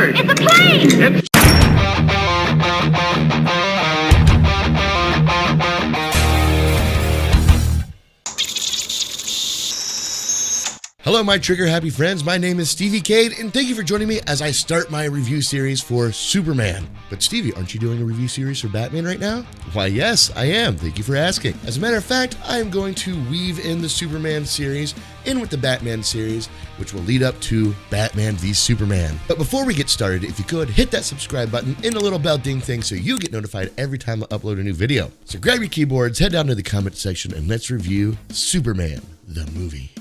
bird! It's a plane! Hello, my trigger-happy friends. My name is Stevie Cade, and thank you for joining me as I start my review series for Superman. But Stevie, aren't you doing a review series for Batman right now? Why, yes, I am. Thank you for asking. As a matter of fact, I am going to weave in the Superman series in with the Batman series, which will lead up to Batman v Superman. But before we get started, if you could, hit that subscribe button and the little bell ding thing so you get notified every time I upload a new video. So grab your keyboards, head down to the comment section, and let's review Superman, the movie.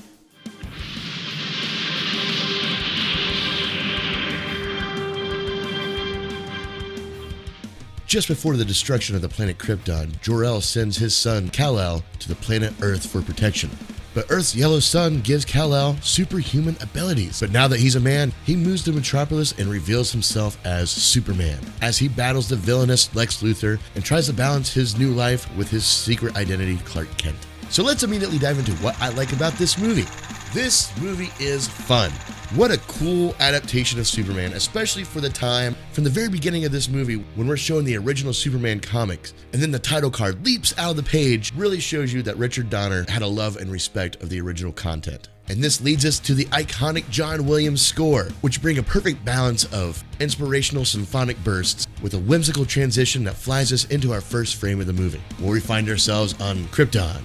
Just before the destruction of the planet Krypton, Jor-El sends his son Kal-El to the planet Earth for protection. But Earth's yellow sun gives Kal-El superhuman abilities. But now that he's a man, he moves to Metropolis and reveals himself as Superman, as he battles the villainous Lex Luthor and tries to balance his new life with his secret identity, Clark Kent. So let's immediately dive into what I like about this movie. This movie is fun. What a cool adaptation of Superman, especially for the time, from the very beginning of this movie when we're showing the original Superman comics, and then the title card leaps out of the page, really shows you that Richard Donner had a love and respect of the original content. And this leads us to the iconic John Williams score, which bring a perfect balance of inspirational symphonic bursts with a whimsical transition that flies us into our first frame of the movie, where we find ourselves on Krypton.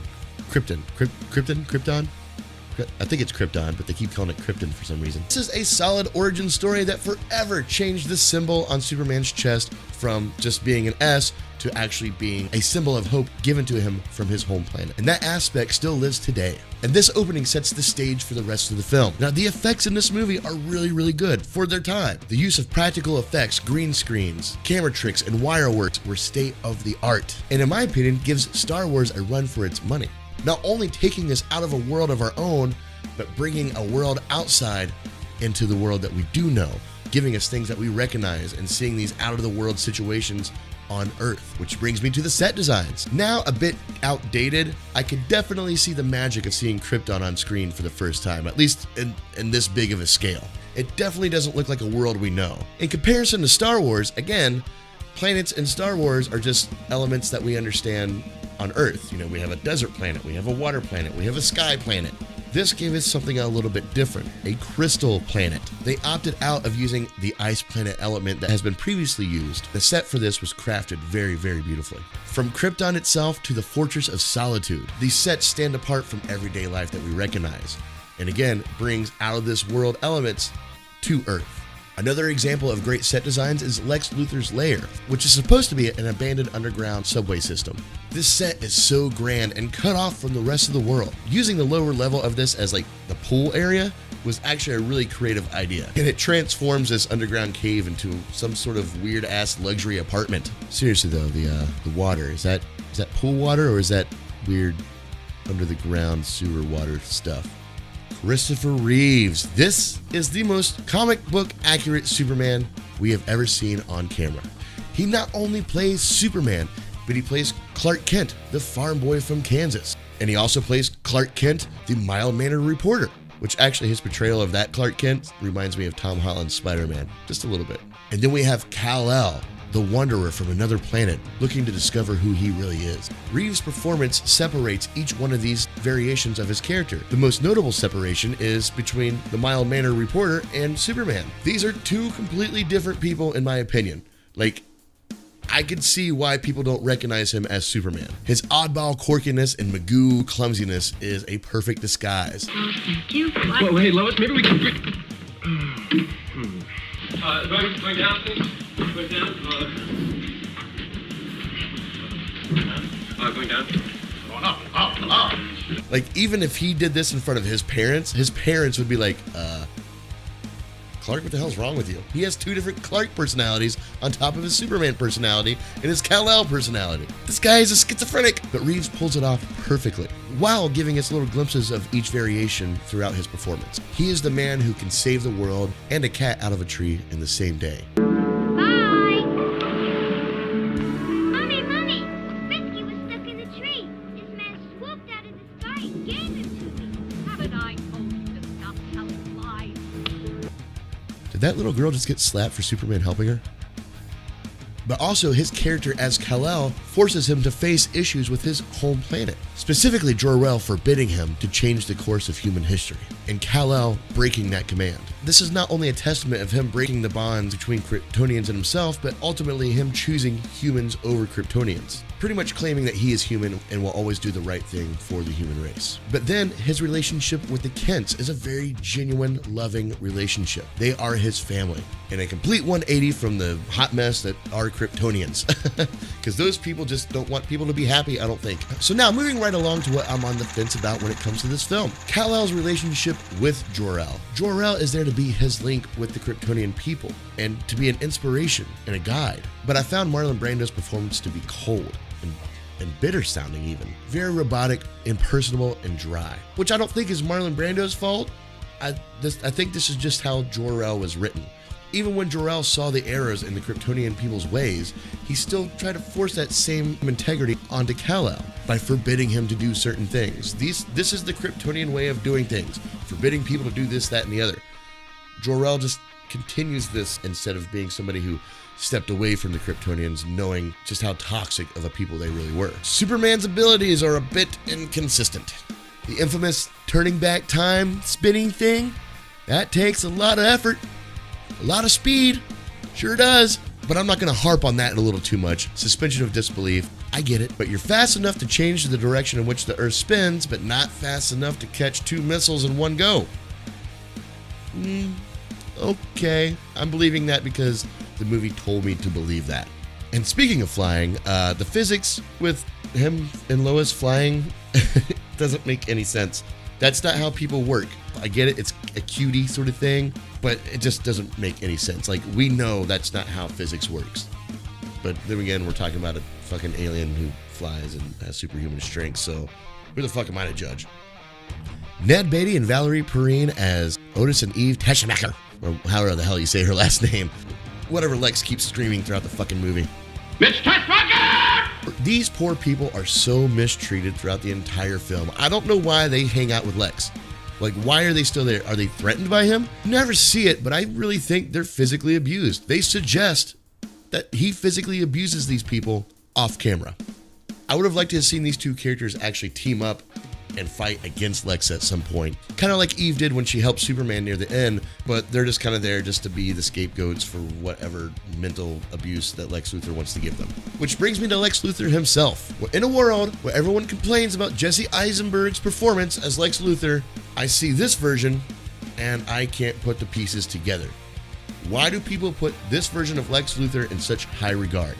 I think it's Krypton, but they keep calling it Krypton for some reason. This is a solid origin story that forever changed the symbol on Superman's chest from just being an S to actually being a symbol of hope given to him from his home planet. And that aspect still lives today. And this opening sets the stage for the rest of the film. Now, the effects in this movie are really, really good for their time. The use of practical effects, green screens, camera tricks, and wire works were state of the art. And in my opinion, gives Star Wars a run for its money. Not only taking us out of a world of our own, but bringing a world outside into the world that we do know, giving us things that we recognize and seeing these out-of-the-world situations on Earth, which brings me to the set designs. Now a bit outdated, I could definitely see the magic of seeing Krypton on screen for the first time, at least in this big of a scale. It definitely doesn't look like a world we know. In comparison to Star Wars, again, planets in Star Wars are just elements that we understand on Earth. You know, we have a desert planet, we have a water planet, we have a sky planet. This gave us something a little bit different, a crystal planet. They opted out of using the ice planet element that has been previously used. The set for this was crafted very, very beautifully. From Krypton itself to the Fortress of Solitude, these sets stand apart from everyday life that we recognize, and again, brings out of this world elements to Earth. Another example of great set designs is Lex Luthor's Lair, which is supposed to be an abandoned underground subway system. This set is so grand and cut off from the rest of the world. Using the lower level of this as like the pool area was actually a really creative idea. And it transforms this underground cave into some sort of weird ass luxury apartment. Seriously though, the water, is that pool water or is that weird under the ground sewer water stuff? Christopher Reeves. This is the most comic book accurate Superman we have ever seen on camera. He not only plays Superman, but he plays Clark Kent, the farm boy from Kansas. And he also plays Clark Kent, the mild-mannered reporter, which actually his portrayal of that Clark Kent reminds me of Tom Holland's Spider-Man, just a little bit. And then we have Kal-El, the wanderer from another planet, looking to discover who he really is. Reeves' performance separates each one of these variations of his character. The most notable separation is between the mild-mannered reporter and Superman. These are two completely different people in my opinion. Like, I could see why people don't recognize him as Superman. His oddball quirkiness and Magoo clumsiness is a perfect disguise. Thank you. Well, hey, Lois, maybe we can... Going down, please. Going down. Going down. Going up. Like, even if he did this in front of his parents would be like, Clark, what the hell's wrong with you? He has two different Clark personalities on top of his Superman personality and his Kal-El personality. This guy is a schizophrenic, but Reeves pulls it off perfectly, while giving us little glimpses of each variation throughout his performance. He is the man who can save the world and a cat out of a tree in the same day. Hi! Mommy! Risky was stuck in the tree. This man swooped out of the sky and gave him to me. Haven't I told you to stop telling lies? Did that little girl just get slapped for Superman helping her? But also, his character as Kal-El forces him to face issues with his home planet, specifically Jor-El forbidding him to change the course of human history, and Kal-El breaking that command. This is not only a testament of him breaking the bonds between Kryptonians and himself, but ultimately him choosing humans over Kryptonians, pretty much claiming that he is human and will always do the right thing for the human race. But then his relationship with the Kents is a very genuine, loving relationship. They are his family, and a complete 180 from the hot mess that are Kryptonians, because those people just don't want people to be happy, I don't think. So now, moving right along to what I'm on the fence about when it comes to this film. Kal-El's relationship with Jor-El. Jor-El is there to be his link with the Kryptonian people, and to be an inspiration and a guide. But I found Marlon Brando's performance to be cold, and bitter sounding even. Very robotic, impersonable, and dry. Which I don't think is Marlon Brando's fault. I think this is just how Jor-El was written. Even when Jor-El saw the errors in the Kryptonian people's ways, he still tried to force that same integrity onto Kal-El by forbidding him to do certain things. This is the Kryptonian way of doing things, forbidding people to do this, that, and the other. Jor-El just continues this instead of being somebody who stepped away from the Kryptonians, knowing just how toxic of a people they really were. Superman's abilities are a bit inconsistent. The infamous turning back time spinning thing, that takes a lot of effort, a lot of speed, sure does. But I'm not going to harp on that a little too much. Suspension of disbelief, I get it, but you're fast enough to change the direction in which the Earth spins, but not fast enough to catch 2 missiles in one go. Okay, I'm believing that because the movie told me to believe that. And speaking of flying, the physics with him and Lois flying doesn't make any sense. That's not how people work. I get it, it's a cutie sort of thing, but it just doesn't make any sense. Like, we know that's not how physics works. But then again, we're talking about a fucking alien who flies and has superhuman strength, so who the fuck am I to judge? Ned Beatty and Valerie Perrine as Otis and Eve Teschmacher, or however the hell you say her last name. Whatever Lex keeps screaming throughout the fucking movie. Mr. Teschmacher! These poor people are so mistreated throughout the entire film. I don't know why they hang out with Lex. Like, why are they still there? Are they threatened by him? You never see it, but I really think they're physically abused. They suggest that he physically abuses these people off camera. I would have liked to have seen these two characters actually team up and fight against Lex at some point. Kind of like Eve did when she helped Superman near the end, but they're just kind of there just to be the scapegoats for whatever mental abuse that Lex Luthor wants to give them. Which brings me to Lex Luthor himself. In a world where everyone complains about Jesse Eisenberg's performance as Lex Luthor, I see this version and I can't put the pieces together. Why do people put this version of Lex Luthor in such high regard?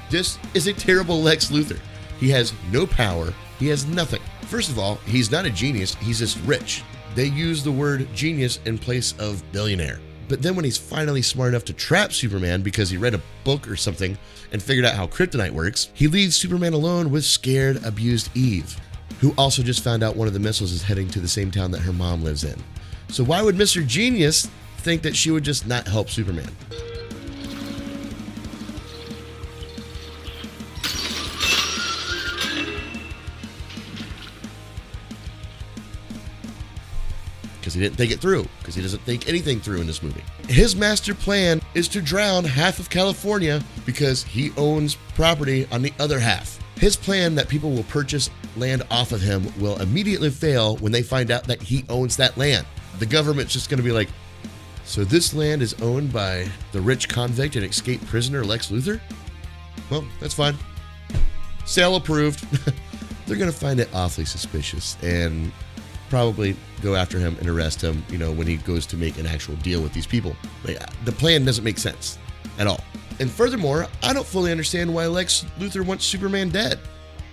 This is a terrible Lex Luthor. He has no power. He has nothing. First of all, he's not a genius, he's just rich. They use the word genius in place of billionaire. But then when he's finally smart enough to trap Superman because he read a book or something and figured out how kryptonite works, he leaves Superman alone with scared, abused Eve, who also just found out one of the missiles is heading to the same town that her mom lives in. So why would Mr. Genius think that she would just not help Superman? Because he didn't think it through, because he doesn't think anything through in this movie. His master plan is to drown half of California because he owns property on the other half. His plan that people will purchase land off of him will immediately fail when they find out that he owns that land. The government's just going to be like, so this land is owned by the rich convict and escaped prisoner Lex Luthor? Well, that's fine. Sale approved. They're going to find it awfully suspicious and probably go after him and arrest him, when he goes to make an actual deal with these people. The plan doesn't make sense at all. And furthermore, I don't fully understand why Lex Luthor wants Superman dead.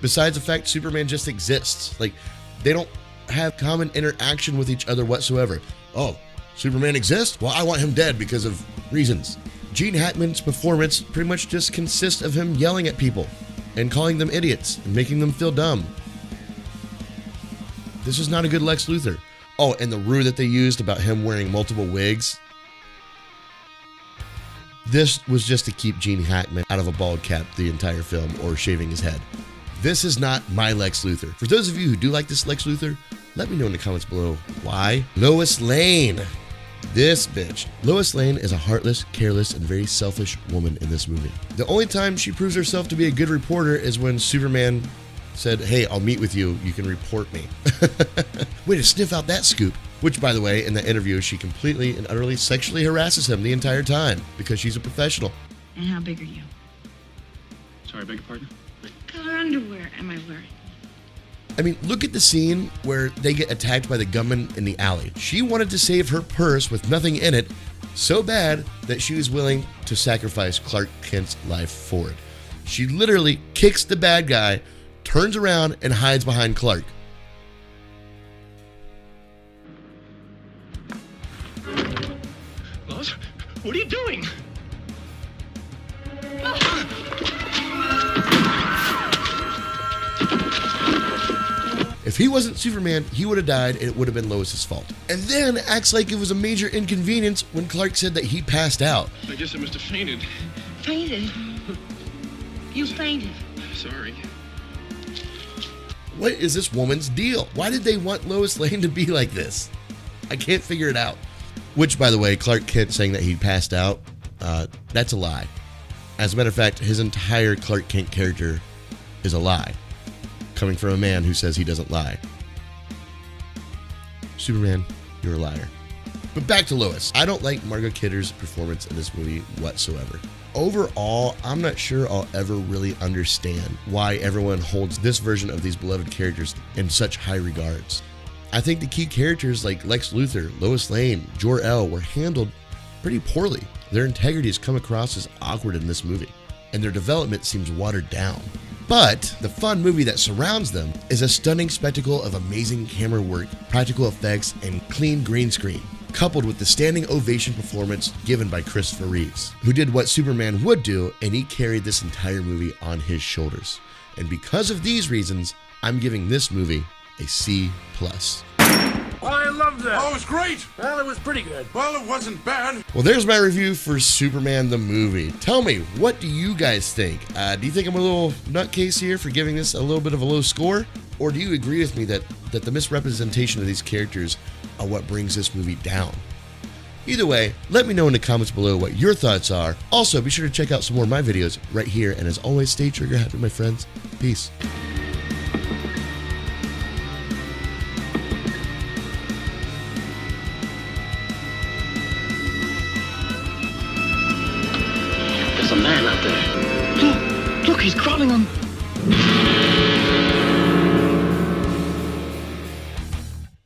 Besides the fact Superman just exists. Like, they don't have common interaction with each other whatsoever. Oh, Superman exists? Well, I want him dead because of reasons. Gene Hackman's performance pretty much just consists of him yelling at people and calling them idiots and making them feel dumb. This is not a good Lex Luthor. Oh, and the ruse that they used about him wearing multiple wigs. This was just to keep Gene Hackman out of a bald cap the entire film or shaving his head. This is not my Lex Luthor. For those of you who do like this Lex Luthor, let me know in the comments below why. Lois Lane. This bitch. Lois Lane is a heartless, careless, and very selfish woman in this movie. The only time she proves herself to be a good reporter is when Superman said, hey, I'll meet with you, you can report me. Way to sniff out that scoop. Which, by the way, in the interview, she completely and utterly sexually harasses him the entire time because she's a professional. And how big are you? Sorry, beg your pardon? What color underwear am I wearing? I mean, look at the scene where they get attacked by the gunman in the alley. She wanted to save her purse with nothing in it so bad that she was willing to sacrifice Clark Kent's life for it. She literally kicks the bad guy, turns around, and hides behind Clark. Lois, what are you doing? If he wasn't Superman, he would have died and it would have been Lois's fault. And then acts like it was a major inconvenience when Clark said that he passed out. I guess I must have fainted. Fainted? You fainted. Sorry. What is this woman's deal? Why did they want Lois Lane to be like this? I can't figure it out. Which, by the way, Clark Kent saying that he passed out, that's a lie. As a matter of fact, his entire Clark Kent character is a lie, coming from a man who says he doesn't lie. Superman, you're a liar. But back to Lois. I don't like Margot Kidder's performance in this movie whatsoever. Overall, I'm not sure I'll ever really understand why everyone holds this version of these beloved characters in such high regards. I think the key characters like Lex Luthor, Lois Lane, Jor-El were handled pretty poorly. Their integrity has come across as awkward in this movie, and their development seems watered down. But the fun movie that surrounds them is a stunning spectacle of amazing camera work, practical effects, and clean green screen, coupled with the standing ovation performance given by Christopher Reeves, who did what Superman would do, and he carried this entire movie on his shoulders. And because of these reasons, I'm giving this movie a C+. Oh, I loved that. Oh, it was great. Well, it was pretty good. Well, it wasn't bad. Well, there's my review for Superman the movie. Tell me, what do you guys think? Do you think I'm a little nutcase here for giving this a little bit of a low score? Or do you agree with me that the misrepresentation of these characters are what brings this movie down? Either way, let me know in the comments below what your thoughts are. Also, be sure to check out some more of my videos right here. And as always, stay trigger happy, my friends. Peace. There's a man out there. Look, he's crawling on